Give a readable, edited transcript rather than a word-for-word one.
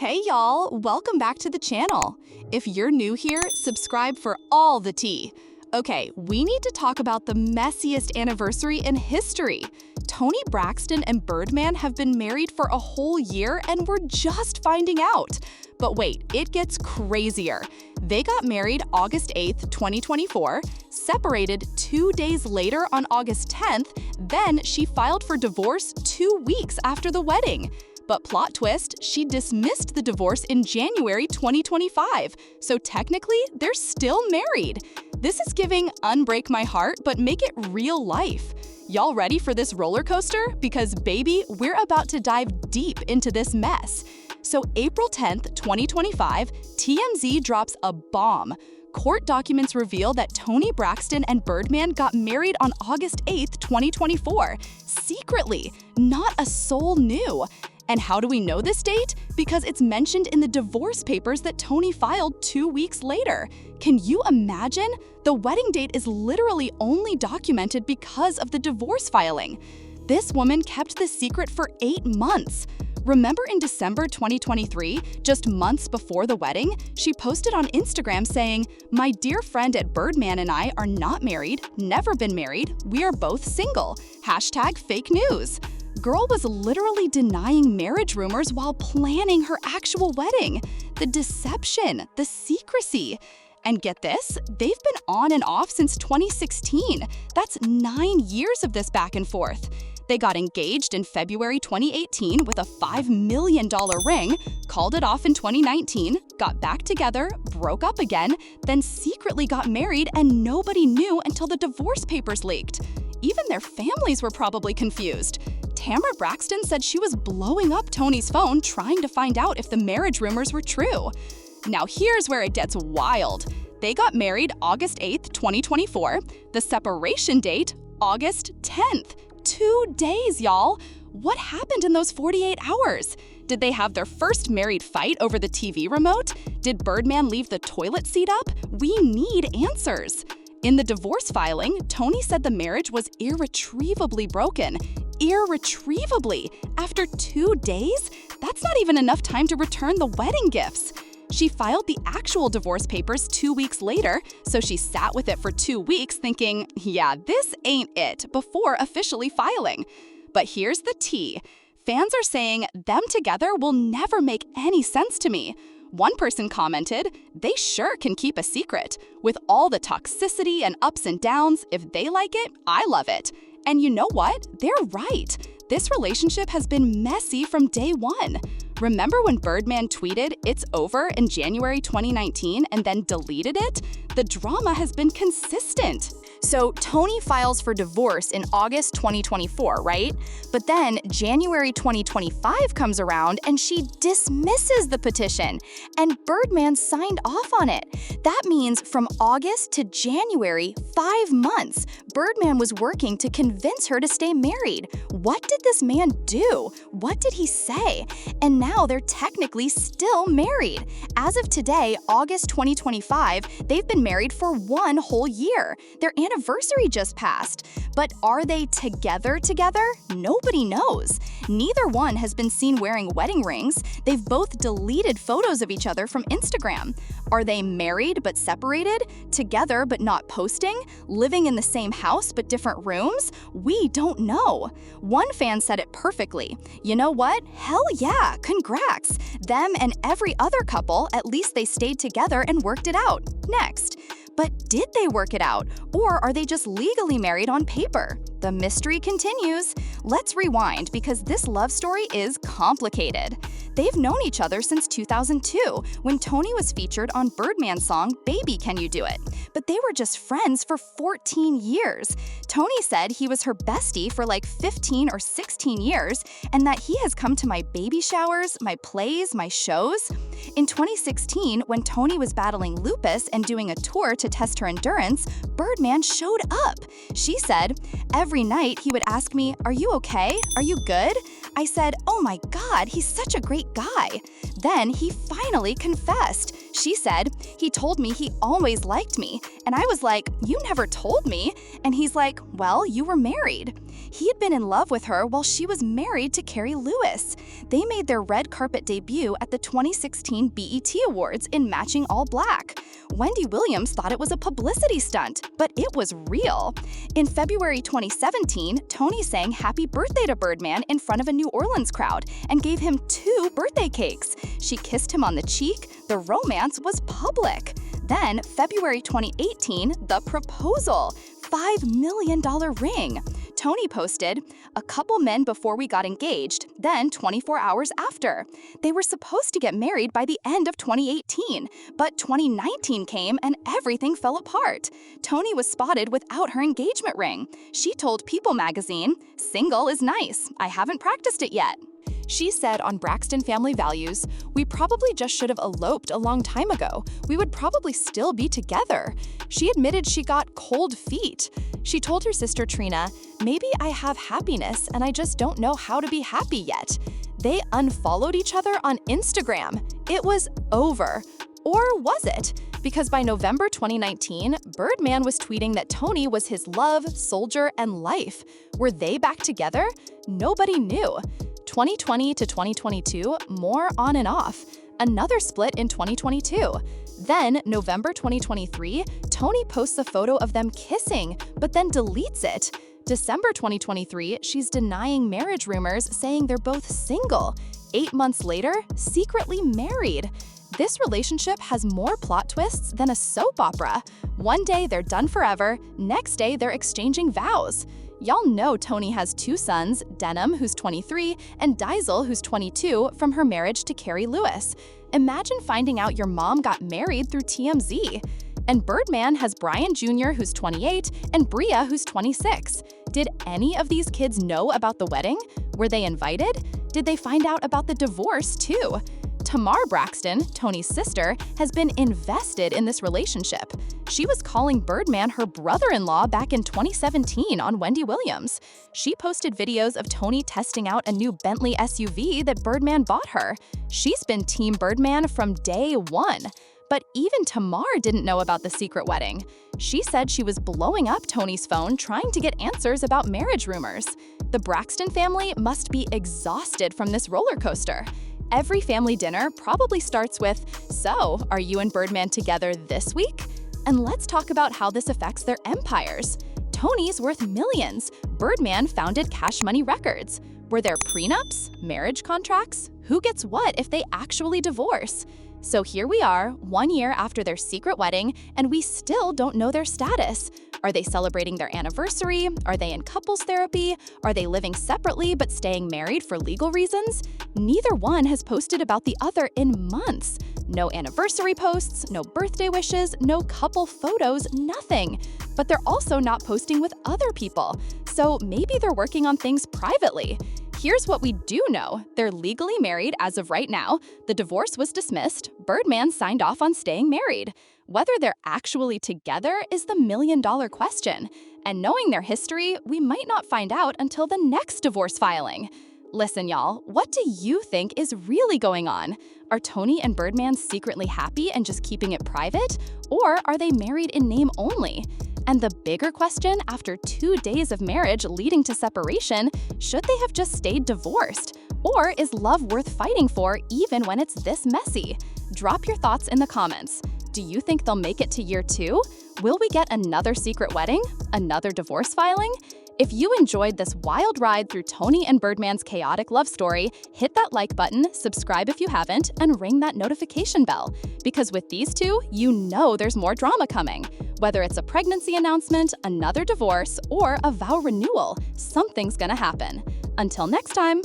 Hey y'all, welcome back to the channel. If you're new here, subscribe for all the tea. Okay, we need to talk about the messiest anniversary in history. Toni Braxton and Birdman have been married for a whole year and we're just finding out. But wait, it gets crazier. They got married August 8th, 2024, separated 2 days later on August 10th, then she filed for divorce 2 weeks after the wedding. But plot twist, she dismissed the divorce in January 2025, so technically, they're still married. This is giving unbreak my heart, but make it real life. Y'all ready for this roller coaster? Because baby, we're about to dive deep into this mess. So April 10th, 2025, TMZ drops a bomb. Court documents reveal that Toni Braxton and Birdman got married on August 8th, 2024, secretly. Not a soul knew. And how do we know this date? Because it's mentioned in the divorce papers that Toni filed 2 weeks later. Can you imagine? The wedding date is literally only documented because of the divorce filing. This woman kept the secret for 8 months. Remember in December 2023, just months before the wedding, she posted on Instagram saying, "My dear friend at Birdman and I are not married, never been married, we are both single. #fake news." Girl was literally denying marriage rumors while planning her actual wedding. The deception, the secrecy. And get this, they've been on and off since 2016. That's 9 years of this back and forth. They got engaged in February 2018 with a $5 million ring, called it off in 2019, got back together, broke up again, then secretly got married and nobody knew until the divorce papers leaked. Even their families were probably confused. Tamara Braxton said she was blowing up Toni's phone trying to find out if the marriage rumors were true. Now here's where it gets wild. They got married August 8th, 2024. The separation date, August 10th. 2 days, y'all. What happened in those 48 hours? Did they have their first married fight over the TV remote? Did Birdman leave the toilet seat up? We need answers. In the divorce filing, Toni said the marriage was irretrievably broken. Irretrievably! After 2 days? That's not even enough time to return the wedding gifts. She filed the actual divorce papers 2 weeks later, so she sat with it for 2 weeks thinking, yeah, this ain't it, before officially filing. But here's the tea. Fans are saying them together will never make any sense to me. One person commented, they sure can keep a secret. With all the toxicity and ups and downs, if they like it, I love it. And you know what? They're right. This relationship has been messy from day one. Remember when Birdman tweeted, "It's over" in January 2019 and then deleted it? The drama has been consistent. So Toni files for divorce in August 2024, right? But then January 2025 comes around and she dismisses the petition, and Birdman signed off on it. That means from August to January, 5 months, Birdman was working to convince her to stay married. What did this man do? What did he say? And now they're technically still married. As of today, August 2025, they've been married for 1 whole year. Their anniversary just passed. But are they together? Nobody knows. Neither one has been seen wearing wedding rings. They've both deleted photos of each other from Instagram. Are they married but separated? Together but not posting? Living in the same house but different rooms? We don't know. One fan said it perfectly. You know what? Hell yeah, congrats. Them and every other couple, at least they stayed together and worked it out. Next. But did they work it out? Or are they just legally married on paper? The mystery continues. Let's rewind because this love story is complicated. They've known each other since 2002, when Toni was featured on Birdman's song, "Baby, Can You Do It?" But they were just friends for 14 years. Toni said he was her bestie for like 15 or 16 years, and that he has come to my baby showers, my plays, my shows. In 2016, when Toni was battling lupus and doing a tour to test her endurance, Birdman showed up. She said, "Every night he would ask me, 'Are you okay? Are you good?' I said, 'Oh my God, he's such a great guy.' Then he finally confessed. She said, "He told me he always liked me." And I was like, "You never told me." And he's like, "Well, you were married." He had been in love with her while she was married to Carrie Lewis. They made their red carpet debut at the 2016 BET Awards in matching all black. Wendy Williams thought it was a publicity stunt, but it was real. In February 2017, Toni sang "Happy Birthday" to Birdman in front of a New Orleans crowd and gave him 2 birthday cakes. She kissed him on the cheek. The romance was public. Then, February 2018, the proposal. $5 million ring. Toni posted, "A couple men before we got engaged, then 24 hours after." They were supposed to get married by the end of 2018, but 2019 came and everything fell apart. Toni was spotted without her engagement ring. She told People magazine, "Single is nice. I haven't practiced it yet." She said on Braxton Family Values, "We probably just should have eloped a long time ago. We would probably still be together." She admitted she got cold feet. She told her sister Trina, "Maybe I have happiness and I just don't know how to be happy yet." They unfollowed each other on Instagram. It was over. Or was it? Because by November 2019, Birdman was tweeting that Toni was his love, soldier, and life. Were they back together? Nobody knew. 2020 to 2022, more on and off. Another split in 2022. Then, November 2023, Toni posts a photo of them kissing, but then deletes it. December 2023, she's denying marriage rumors, saying they're both single. 8 months later, secretly married. This relationship has more plot twists than a soap opera. One day they're done forever, next day they're exchanging vows. Y'all know Toni has 2 sons, Denham, who's 23, and Diesel, who's 22, from her marriage to Carrie Lewis. Imagine finding out your mom got married through TMZ. And Birdman has Brian Jr., who's 28, and Bria, who's 26. Did any of these kids know about the wedding? Were they invited? Did they find out about the divorce, too? Tamar Braxton, Toni's sister, has been invested in this relationship. She was calling Birdman her brother-in-law back in 2017 on Wendy Williams. She posted videos of Toni testing out a new Bentley SUV that Birdman bought her. She's been Team Birdman from day one. But even Tamar didn't know about the secret wedding. She said she was blowing up Toni's phone trying to get answers about marriage rumors. The Braxton family must be exhausted from this roller coaster. Every family dinner probably starts with, "So, are you and Birdman together this week?" And let's talk about how this affects their empires. Toni's worth millions. Birdman founded Cash Money Records. Were there prenups? Marriage contracts? Who gets what if they actually divorce? So here we are, 1 year after their secret wedding, and we still don't know their status. Are they celebrating their anniversary? Are they in couples therapy? Are they living separately but staying married for legal reasons? Neither one has posted about the other in months. No anniversary posts, no birthday wishes, no couple photos, nothing. But they're also not posting with other people. So maybe they're working on things privately. Here's what we do know. They're legally married as of right now. The divorce was dismissed. Birdman signed off on staying married. Whether they're actually together is the million-dollar question. And knowing their history, we might not find out until the next divorce filing. Listen, y'all, what do you think is really going on? Are Toni and Birdman secretly happy and just keeping it private? Or are they married in name only? And the bigger question, after 2 days of marriage leading to separation, should they have just stayed divorced? Or is love worth fighting for even when it's this messy? Drop your thoughts in the comments. Do you think they'll make it to year 2? Will we get another secret wedding? Another divorce filing? If you enjoyed this wild ride through Toni and Birdman's chaotic love story, hit that like button, subscribe if you haven't, and ring that notification bell. Because with these two, you know there's more drama coming. Whether it's a pregnancy announcement, another divorce, or a vow renewal, something's gonna happen. Until next time!